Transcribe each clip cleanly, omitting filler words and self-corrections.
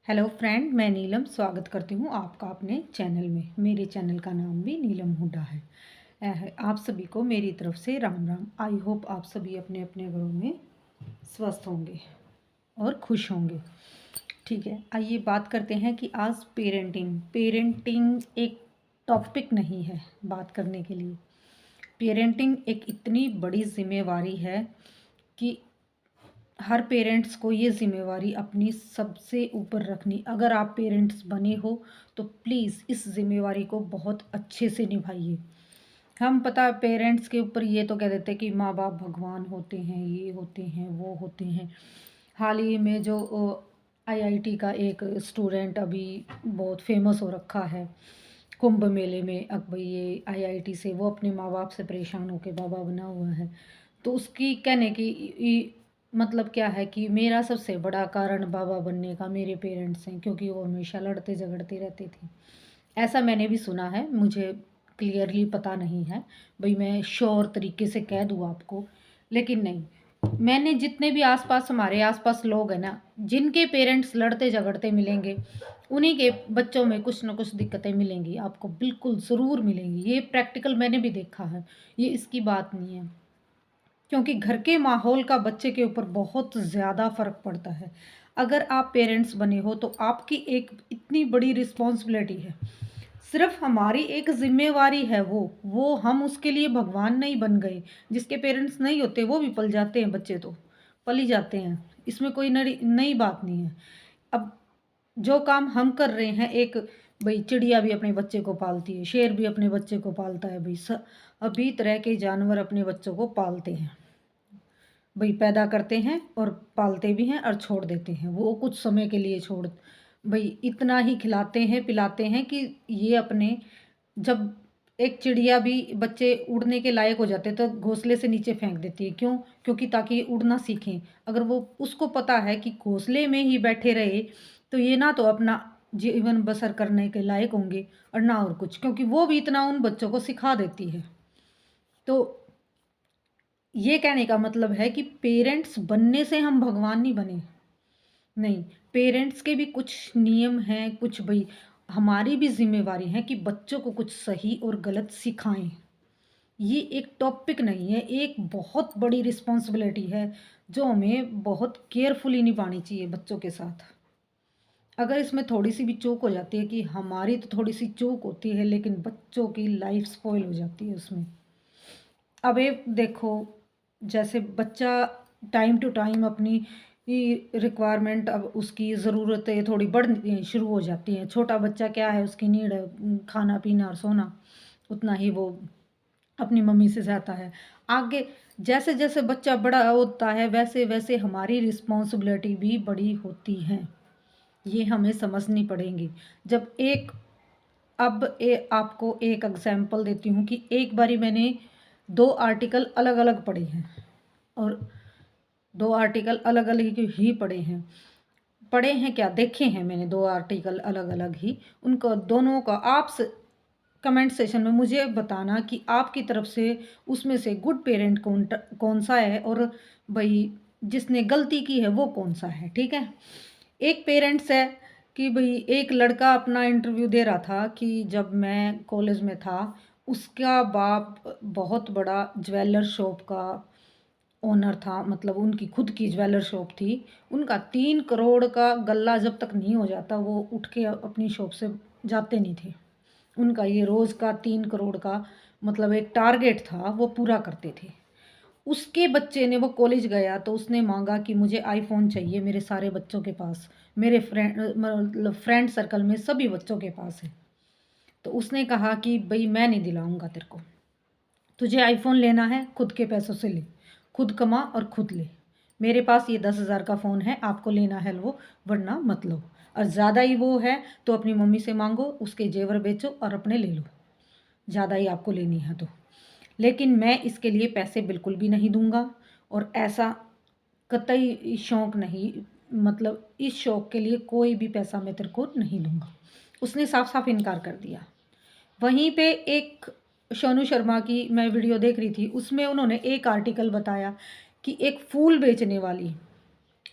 Hello friend, मैं नीलम स्वागत करती हूँ आपका अपने चैनल में। मेरे चैनल का नाम भी नीलम हुड्डा है। आप सभी को मेरी तरफ से राम राम। आई होप आप सभी अपने अपने घरों में स्वस्थ होंगे और खुश होंगे। ठीक है, आइए बात करते हैं कि आज पेरेंटिंग एक टॉपिक नहीं है बात करने के लिए। पेरेंटिंग एक इतनी बड़ी जिम्मेवारी है कि हर पेरेंट्स को ये ज़िम्मेवारी अपनी सबसे ऊपर रखनी। अगर आप पेरेंट्स बने हो तो प्लीज़ इस ज़िम्मेवारी को बहुत अच्छे से निभाइए। हम पता पेरेंट्स के ऊपर ये तो कह देते हैं कि माँ बाप भगवान होते हैं, ये होते हैं, वो होते हैं। हाल ही में जो आईआईटी का एक स्टूडेंट अभी बहुत फेमस हो रखा है कुंभ मेले में। अब भाई ये आईआईटी से वो अपने माँ बाप से परेशान होकर बाबा बना हुआ है। तो उसकी कहने की मतलब क्या है कि मेरा सबसे बड़ा कारण बाबा बनने का मेरे पेरेंट्स हैं, क्योंकि वो हमेशा लड़ते झगड़ते रहते थे। ऐसा मैंने भी सुना है, मुझे क्लियरली पता नहीं है भाई मैं श्योर तरीके से कह दूँ आपको, लेकिन नहीं, मैंने जितने भी आसपास हमारे आसपास लोग हैं ना जिनके पेरेंट्स लड़ते झगड़ते मिलेंगे, उन्हीं के बच्चों में कुछ ना कुछ दिक्कतें मिलेंगी आपको, बिल्कुल ज़रूर मिलेंगी। ये प्रैक्टिकल मैंने भी देखा है, ये इसकी बात नहीं है, क्योंकि घर के माहौल का बच्चे के ऊपर बहुत ज़्यादा फ़र्क पड़ता है। अगर आप पेरेंट्स बने हो तो आपकी एक इतनी बड़ी रिस्पॉन्सिबिलिटी है, सिर्फ हमारी एक जिम्मेवारी है वो हम उसके लिए भगवान नहीं बन गए। जिसके पेरेंट्स नहीं होते वो भी पल जाते हैं, बच्चे तो पल ही जाते हैं, इसमें कोई नई नई बात नहीं है। अब जो काम हम कर रहे हैं, एक भाई चिड़िया भी अपने बच्चे को पालती है, शेर भी अपने बच्चे को पालता है, भाई अभी तरह के जानवर अपने बच्चों को पालते हैं, भाई पैदा करते हैं और पालते भी हैं और छोड़ देते हैं। वो कुछ समय के लिए छोड़ भाई इतना ही खिलाते हैं पिलाते हैं कि ये अपने जब एक चिड़िया भी बच्चे उड़ने के लायक हो जाते हैं तो घोंसले से नीचे फेंक देती है। क्यों? क्योंकि ताकि ये उड़ना सीखें। अगर वो उसको पता है कि घोंसले में ही बैठे रहे तो ये ना तो अपना जीवन बसर करने के लायक होंगे और ना और कुछ, क्योंकि वो भी इतना उन बच्चों को सिखा देती है। तो ये कहने का मतलब है कि पेरेंट्स बनने से हम भगवान नहीं बने। नहीं, पेरेंट्स के भी कुछ नियम हैं, कुछ भाई हमारी भी जिम्मेवारी है कि बच्चों को कुछ सही और गलत सिखाएं। ये एक टॉपिक नहीं है, एक बहुत बड़ी रिस्पॉन्सिबिलिटी है जो हमें बहुत केयरफुली निभानी चाहिए बच्चों के साथ। अगर इसमें थोड़ी सी भी चूक हो जाती है, कि हमारी तो थोड़ी सी चूक होती है लेकिन बच्चों की लाइफ स्पॉइल हो जाती है उसमें। अब ये देखो, जैसे बच्चा टाइम टू टाइम अपनी रिक्वायरमेंट, अब उसकी ज़रूरतें थोड़ी बढ़ शुरू हो जाती हैं। छोटा बच्चा क्या है, उसकी नीड है खाना पीना और सोना, उतना ही वो अपनी मम्मी से चाहता है। आगे जैसे जैसे बच्चा बड़ा होता है वैसे वैसे हमारी रिस्पॉन्सिबिलिटी भी बड़ी होती है, ये हमें समझनी पड़ेगी। जब एक अब आपको एक एग्जांपल देती हूँ कि एक बारी मैंने 2 आर्टिकल अलग-अलग पढ़े हैं, और 2 आर्टिकल अलग-अलग ही पढ़े हैं। पढ़े हैं क्या, देखे हैं मैंने 2 आर्टिकल अलग-अलग ही। उनको दोनों का आप कमेंट सेशन में मुझे बताना कि आपकी तरफ से उसमें से गुड पेरेंट कौन-सा है और भई जिसने गलती की है वो कौन-सा है, ठीक है? एक पेरेंट्स है कि भई एक लड़का अपना इंटरव्यू दे रहा था कि जब मैं कॉलेज में था, उसका बाप बहुत बड़ा ज्वेलर शॉप का ओनर था, मतलब उनकी खुद की ज्वेलर शॉप थी। उनका 3 करोड़ का गल्ला जब तक नहीं हो जाता वो उठ के अपनी शॉप से जाते नहीं थे। उनका ये रोज़ का 3 करोड़ का मतलब एक टारगेट था, वो पूरा करते थे। उसके बच्चे ने, वो कॉलेज गया तो उसने माँगा कि मुझे आईफ़ोन चाहिए मेरे सारे बच्चों के पास, मेरे मतलब फ्रेंड सर्कल में सभी बच्चों के पास है। तो उसने कहा कि भई मैं नहीं दिलाऊँगा तेरे को, तुझे आईफ़ोन लेना है खुद के पैसों से ले, खुद कमा और खुद ले। मेरे पास ये 10,000 का फ़ोन है, आपको लेना है लो वरना मत लो, और ज़्यादा ही वो है तो अपनी मम्मी से माँगो, उसके जेवर बेचो और अपने ले लो, ज़्यादा ही आपको लेनी है तो। लेकिन मैं इसके लिए पैसे बिल्कुल भी नहीं दूँगा, और ऐसा कतई शौक़ नहीं, मतलब इस शौक़ के लिए कोई भी पैसा मैं तेरे को नहीं दूँगा। उसने साफ-साफ इनकार कर दिया। वहीं पे एक सोनू शर्मा की मैं वीडियो देख रही थी, उसमें उन्होंने एक आर्टिकल बताया कि एक फूल बेचने वाली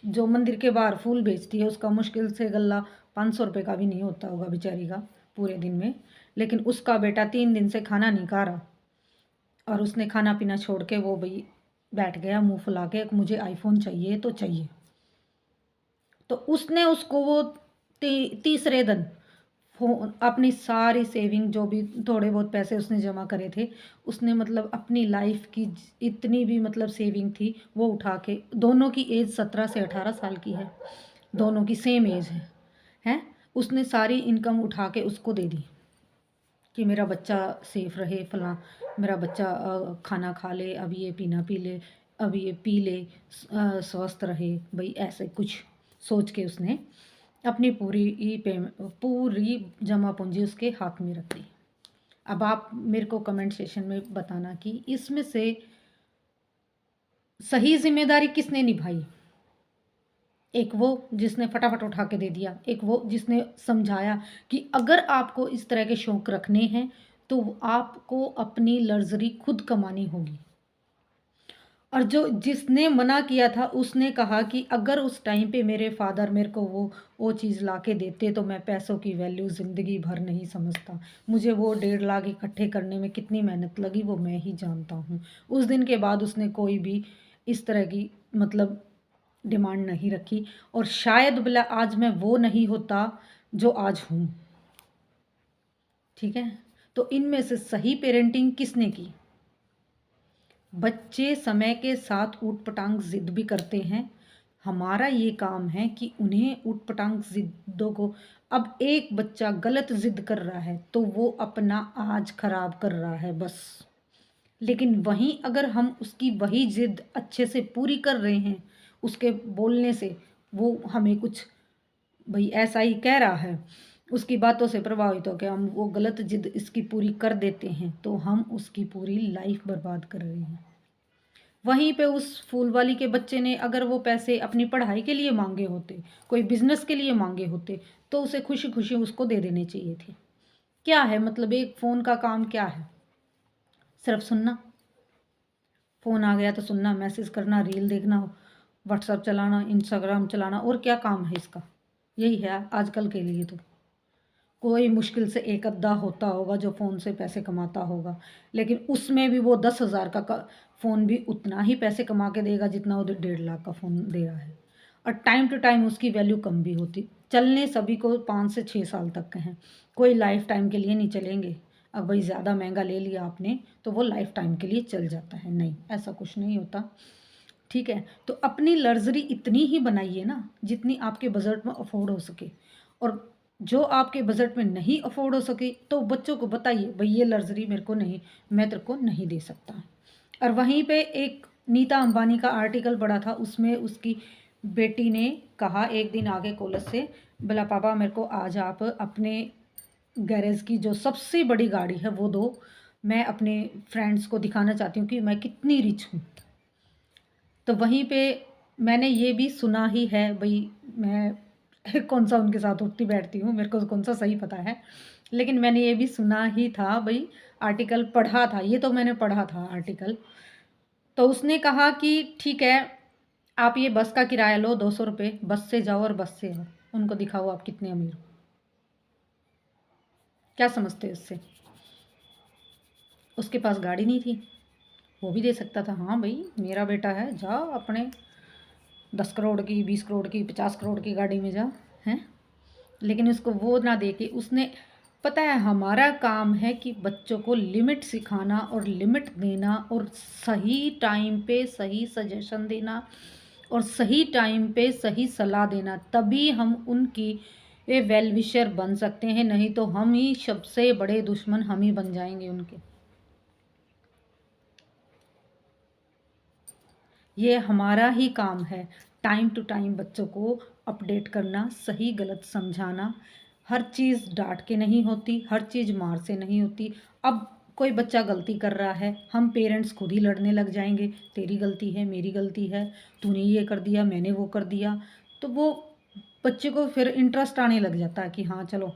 जो मंदिर के बाहर फूल बेचती है उसका मुश्किल से गल्ला 500 रुपये का भी नहीं होता होगा बेचारी का पूरे दिन में, लेकिन उसका बेटा 3 दिन से खाना नहीं खा रहा और उसने खाना पीना छोड़ के वो भाई बैठ गया मुंह फुला के, मुझे आईफोन चाहिए तो चाहिए। तो उसने उसको वो तीसरे दिन फोन, अपनी सारी सेविंग जो भी थोड़े बहुत पैसे उसने जमा करे थे, उसने मतलब अपनी लाइफ की इतनी भी मतलब सेविंग थी वो उठा के, दोनों की एज 17 से 18 साल की है, दोनों की सेम एज है, हैं, उसने सारी इनकम उठा के उसको दे दी कि मेरा बच्चा सेफ रहे, फला मेरा बच्चा खाना खा ले, अब ये पीना पी ले, अब ये पी ले, स्वस्थ रहे भाई, ऐसे कुछ सोच के उसने अपनी पूरी जमा पूंजी उसके हाथ में रख दी। अब आप मेरे को कमेंट सेशन में बताना कि इसमें से सही जिम्मेदारी किसने निभाई। एक वो जिसने फटाफट उठा के दे दिया, एक वो जिसने समझाया कि अगर आपको इस तरह के शौक रखने हैं तो आपको अपनी लग्जरी खुद कमानी होगी। और जो जिसने मना किया था उसने कहा कि अगर उस टाइम पे मेरे फादर मेरे को वो चीज़ ला के देते तो मैं पैसों की वैल्यू ज़िंदगी भर नहीं समझता। मुझे वो 1.5 लाख इकट्ठे करने में कितनी मेहनत लगी वो मैं ही जानता हूँ। उस दिन के बाद उसने कोई भी इस तरह की मतलब डिमांड नहीं रखी, और शायद भला आज मैं वो नहीं होता जो आज हूँ। ठीक है, तो इनमें से सही पेरेंटिंग किसने की? बच्चे समय के साथ ऊट-पटांग ज़िद भी करते हैं। हमारा ये काम है कि उन्हें ऊट-पटांग ज़िद्दों को, अब एक बच्चा गलत ज़िद कर रहा है तो वो अपना आज ख़राब कर रहा है बस। लेकिन वहीं अगर हम उसकी वही ज़िद अच्छे से पूरी कर रहे हैं, उसके बोलने से वो हमें कुछ भई ऐसा ही कह रहा है, उसकी बातों से प्रभावित होके हम वो गलत ज़िद इसकी पूरी कर देते हैं, तो हम उसकी पूरी लाइफ़ बर्बाद कर रहे हैं। वहीं पे उस फूल वाली के बच्चे ने अगर वो पैसे अपनी पढ़ाई के लिए मांगे होते, कोई बिजनेस के लिए मांगे होते, तो उसे खुशी खुशी उसको दे देने चाहिए थे। क्या है मतलब एक फ़ोन का काम क्या है? सिर्फ सुनना। फ़ोन आ गया तो सुनना, मैसेज करना, रील देखना, व्हाट्सएप चलाना, इंस्टाग्राम चलाना, और क्या काम है इसका? यही है आजकल के लिए तो। कोई मुश्किल से एक अद्धा होता होगा जो फ़ोन से पैसे कमाता होगा, लेकिन उसमें भी वो 10,000 का फ़ोन भी उतना ही पैसे कमा के देगा जितना वो 1.5 लाख का फ़ोन दे रहा है। और टाइम टू टाइम उसकी वैल्यू कम भी होती। चलने सभी को 5 से 6 साल तक के हैं, कोई लाइफ टाइम के लिए नहीं चलेंगे। अब भाई ज़्यादा महंगा ले लिया आपने तो वो लाइफ टाइम के लिए चल जाता है, नहीं, ऐसा कुछ नहीं होता। ठीक है, तो अपनी लग्ज़री इतनी ही बनाइए ना जितनी आपके बजट में अफ़ोर्ड हो सके, और जो आपके बजट में नहीं अफ़ोर्ड हो सके तो बच्चों को बताइए भई ये लग्ज़री मेरे को नहीं, मैं तेरे को नहीं दे सकता। और वहीं पे एक नीता अंबानी का आर्टिकल पढ़ा था, उसमें उसकी बेटी ने कहा एक दिन आके कॉलेज से, बोला पापा मेरे को आज आप अपने गैरेज की जो सबसे बड़ी गाड़ी है वो दो, मैं अपने फ्रेंड्स को दिखाना चाहती हूँ कि मैं कितनी रिच हूँ। तो वहीं पे मैंने ये भी सुना ही है भई, मैं कौन सा उनके साथ उठती बैठती हूँ, मेरे को कौन सा सही पता है, लेकिन मैंने ये भी सुना ही था भई, आर्टिकल पढ़ा था, ये तो मैंने पढ़ा था आर्टिकल। तो उसने कहा कि ठीक है, आप ये बस का किराया लो 200 रुपये, बस से जाओ और बस से आओ, उनको दिखाओ आप कितने अमीर हो। क्या समझते हो इससे? उसके पास गाड़ी नहीं थी, वो भी दे सकता था, हाँ भई मेरा बेटा है, जाओ अपने 10 करोड़ की, 20 करोड़ की, 50 करोड़ की गाड़ी में जा, हैं? लेकिन उसको वो ना दे के उसने, पता है हमारा काम है कि बच्चों को लिमिट सिखाना और लिमिट देना और सही टाइम पे सही सजेशन देना और सही टाइम पे सही सलाह देना, तभी हम उनकी ये वेल विशर बन सकते हैं, नहीं तो हम ही सबसे बड़े दुश्मन हम ही बन जाएंगे उनके। ये हमारा ही काम है टाइम टू टाइम बच्चों को अपडेट करना, सही गलत समझाना। हर चीज़ डांट के नहीं होती, हर चीज़ मार से नहीं होती। अब कोई बच्चा गलती कर रहा है, हम पेरेंट्स खुद ही लड़ने लग जाएंगे, तेरी गलती है, मेरी गलती है, तूने ये कर दिया, मैंने वो कर दिया। तो वो बच्चे को फिर इंटरेस्ट आने लग जाता है कि हाँ चलो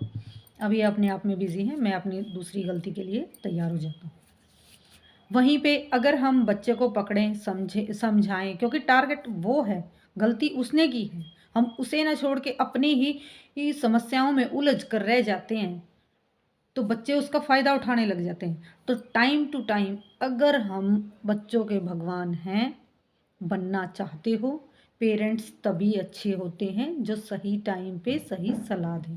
अब ये अपने आप में बिज़ी है, मैं अपनी दूसरी गलती के लिए तैयार हो जाता हूँ। वहीं पे अगर हम बच्चे को पकड़ें, समझाएं, क्योंकि टारगेट वो है, गलती उसने की है। हम उसे ना छोड़ के अपनी ही समस्याओं में उलझ कर रह जाते हैं, तो बच्चे उसका फ़ायदा उठाने लग जाते हैं। तो टाइम टू टाइम अगर हम बच्चों के भगवान हैं, बनना चाहते हो, पेरेंट्स तभी अच्छे होते हैं जो सही टाइम पे सही सलाह दें।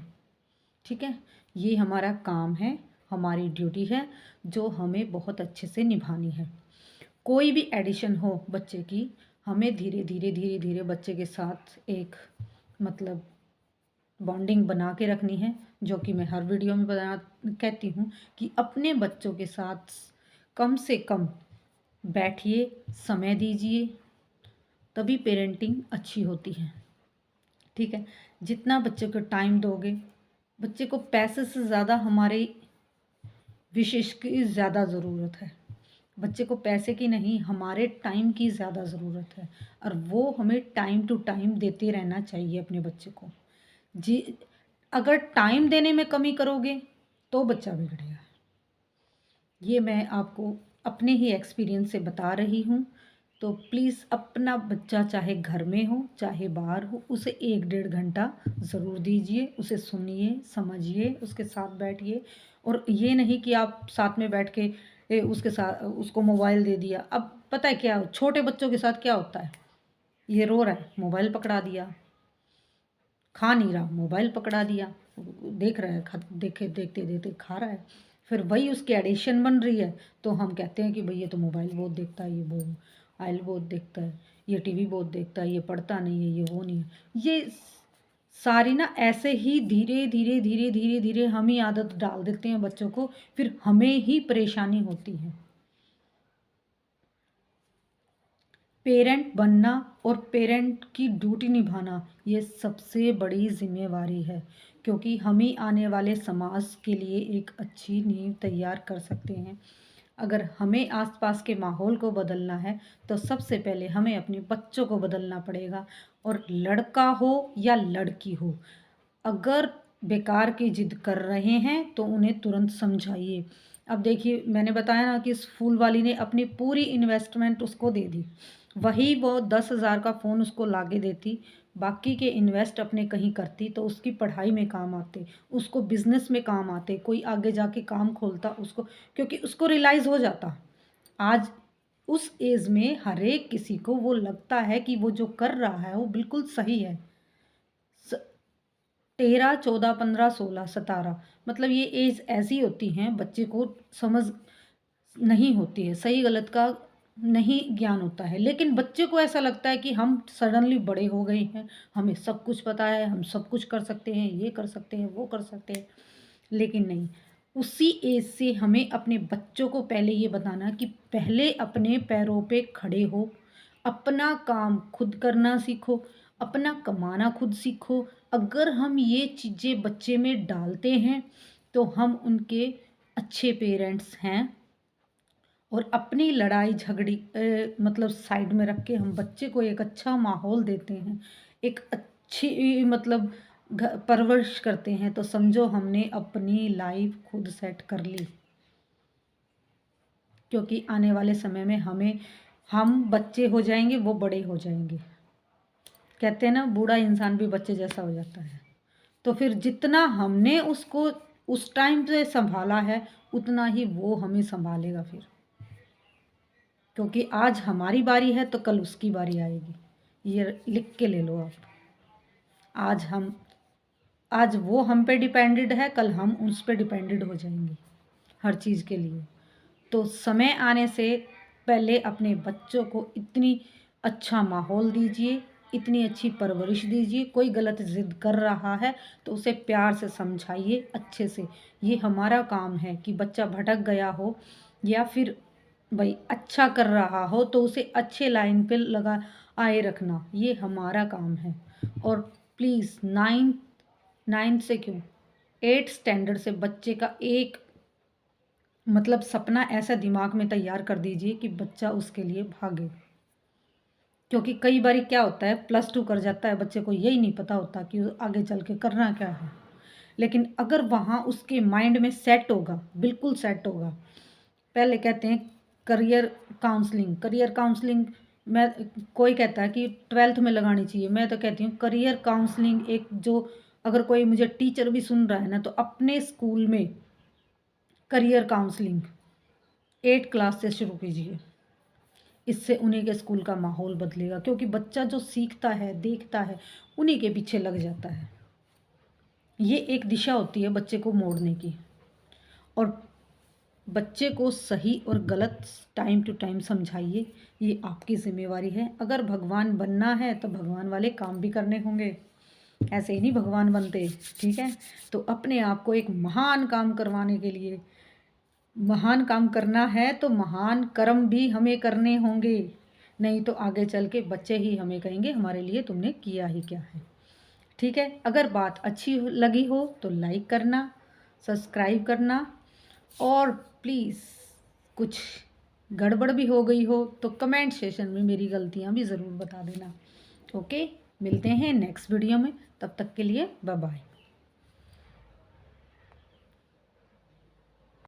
ठीक है? ये हमारा काम है, हमारी ड्यूटी है, जो हमें बहुत अच्छे से निभानी है। कोई भी एडिशन हो बच्चे की, हमें धीरे धीरे बच्चे के साथ एक मतलब बॉन्डिंग बना के रखनी है, जो कि मैं हर वीडियो में कहती हूँ कि अपने बच्चों के साथ कम से कम बैठिए, समय दीजिए, तभी पेरेंटिंग अच्छी होती है। ठीक है? जितना बच्चे को टाइम दोगे, बच्चे को पैसे से ज़्यादा हमारे विशेष की ज़्यादा ज़रूरत है। बच्चे को पैसे की नहीं, हमारे टाइम की ज़्यादा ज़रूरत है, और वो हमें टाइम टू टाइम देते रहना चाहिए अपने बच्चे को। जी, अगर टाइम देने में कमी करोगे तो बच्चा बिगड़ेगा। ये मैं आपको अपने ही एक्सपीरियंस से बता रही हूँ। तो प्लीज़ अपना बच्चा चाहे घर में हो चाहे बाहर हो, उसे 1-1.5 घंटा ज़रूर दीजिए, उसे सुनिए, समझिए, उसके साथ बैठिए। और ये नहीं कि आप साथ में बैठ के उसके साथ उसको मोबाइल दे दिया। अब पता है क्या छोटे बच्चों के साथ क्या होता है, ये रो रहा है, मोबाइल पकड़ा दिया, खा नहीं रहा, मोबाइल पकड़ा दिया, देख रहा है, देखते देखते खा रहा है, फिर वही उसकी एडिक्शन बन रही है। तो हम कहते हैं कि भाई ये तो मोबाइल बहुत देखता है, ये मोबाइल बहुत देखता है, ये टीवी बहुत देखता है, ये पढ़ता नहीं है, ये वो नहीं है। ये सारी ना ऐसे ही धीरे धीरे हम ही आदत डाल देते हैं बच्चों को, फिर हमें ही परेशानी होती है। पेरेंट बनना और पेरेंट की ड्यूटी निभाना ये सबसे बड़ी जिम्मेवारी है, क्योंकि हम ही आने वाले समाज के लिए एक अच्छी नींव तैयार कर सकते हैं। अगर हमें आसपास के माहौल को बदलना है तो सबसे पहले हमें अपने बच्चों को बदलना पड़ेगा। और लड़का हो या लड़की हो, अगर बेकार की जिद कर रहे हैं तो उन्हें तुरंत समझाइए। अब देखिए, मैंने बताया ना कि इस फूल वाली ने अपनी पूरी इन्वेस्टमेंट उसको दे दी, वही वो 10,000 का फ़ोन उसको लाके देती, बाकी के इन्वेस्ट अपने कहीं करती तो उसकी पढ़ाई में काम आते, उसको बिजनेस में काम आते, कोई आगे जाके काम खोलता उसको, क्योंकि उसको रियलाइज़ हो जाता। आज उस एज में हर एक किसी को वो लगता है कि वो जो कर रहा है वो बिल्कुल सही है। 13, 14, 15, 16, 17, मतलब ये एज ऐसी होती हैं, बच्चे को समझ नहीं होती है, सही गलत का नहीं ज्ञान होता है। लेकिन बच्चे को ऐसा लगता है कि हम सडनली बड़े हो गए हैं, हमें सब कुछ पता है, हम सब कुछ कर सकते हैं, ये कर सकते हैं, वो कर सकते हैं। लेकिन नहीं, उसी एज से हमें अपने बच्चों को पहले ये बताना कि पहले अपने पैरों पे खड़े हो, अपना काम खुद करना सीखो, अपना कमाना खुद सीखो। अगर हम ये चीज़ें बच्चे में डालते हैं तो हम उनके अच्छे पेरेंट्स हैं। और अपनी लड़ाई झगड़ी मतलब साइड में रख के हम बच्चे को एक अच्छा माहौल देते हैं, एक अच्छी मतलब परवरिश करते हैं, तो समझो हमने अपनी लाइफ खुद सेट कर ली। क्योंकि आने वाले समय में हम बच्चे हो जाएंगे, वो बड़े हो जाएंगे। कहते हैं ना, बूढ़ा इंसान भी बच्चे जैसा हो जाता है। तो फिर जितना हमने उसको उस टाइम से संभाला है, उतना ही वो हमें संभालेगा फिर। क्योंकि आज हमारी बारी है तो कल उसकी बारी आएगी, ये लिख के ले लो आप। आज हम आज वो हम पे डिपेंडेड है, कल हम उस पे डिपेंडेड हो जाएंगे हर चीज़ के लिए। तो समय आने से पहले अपने बच्चों को इतनी अच्छा माहौल दीजिए, इतनी अच्छी परवरिश दीजिए। कोई गलत ज़िद कर रहा है तो उसे प्यार से समझाइए, अच्छे से। ये हमारा काम है कि बच्चा भटक गया हो या फिर भाई अच्छा कर रहा हो तो उसे अच्छे लाइन पे लगा आए रखना, ये हमारा काम है। और प्लीज़ नाइन्थ से क्यों, 8th स्टैंडर्ड से बच्चे का एक मतलब सपना ऐसा दिमाग में तैयार कर दीजिए कि बच्चा उसके लिए भागे। क्योंकि कई बार क्या होता है, +2 कर जाता है, बच्चे को यही नहीं पता होता कि आगे चल के करना क्या है। लेकिन अगर वहाँ उसके माइंड में सेट होगा, बिल्कुल सेट होगा। पहले कहते हैं करियर काउंसलिंग मैं कोई कहता है कि 12th में लगानी चाहिए, मैं तो कहती हूँ करियर काउंसलिंग एक जो, अगर कोई मुझे टीचर भी सुन रहा है ना, तो अपने स्कूल में करियर काउंसलिंग 8 क्लास से शुरू कीजिए। इससे उन्हीं के स्कूल का माहौल बदलेगा, क्योंकि बच्चा जो सीखता है, देखता है, उन्हीं के पीछे लग जाता है। ये एक दिशा होती है बच्चे को मोड़ने की, और बच्चे को सही और गलत टाइम टू टाइम समझाइए, ये आपकी ज़िम्मेवारी है। अगर भगवान बनना है तो भगवान वाले काम भी करने होंगे, ऐसे ही नहीं भगवान बनते, ठीक है। तो अपने आप को एक महान काम करवाने के लिए, महान काम करना है तो महान कर्म भी हमें करने होंगे, नहीं तो आगे चल के बच्चे ही हमें कहेंगे हमारे लिए तुमने किया ही क्या है, ठीक है। अगर बात अच्छी लगी हो तो लाइक करना, सब्सक्राइब करना, और प्लीज़ कुछ गड़बड़ भी हो गई हो तो कमेंट सेशन में मेरी गलतियाँ भी ज़रूर बता देना। ओके, मिलते हैं नेक्स्ट वीडियो में, तब तक के लिए बाय बाय।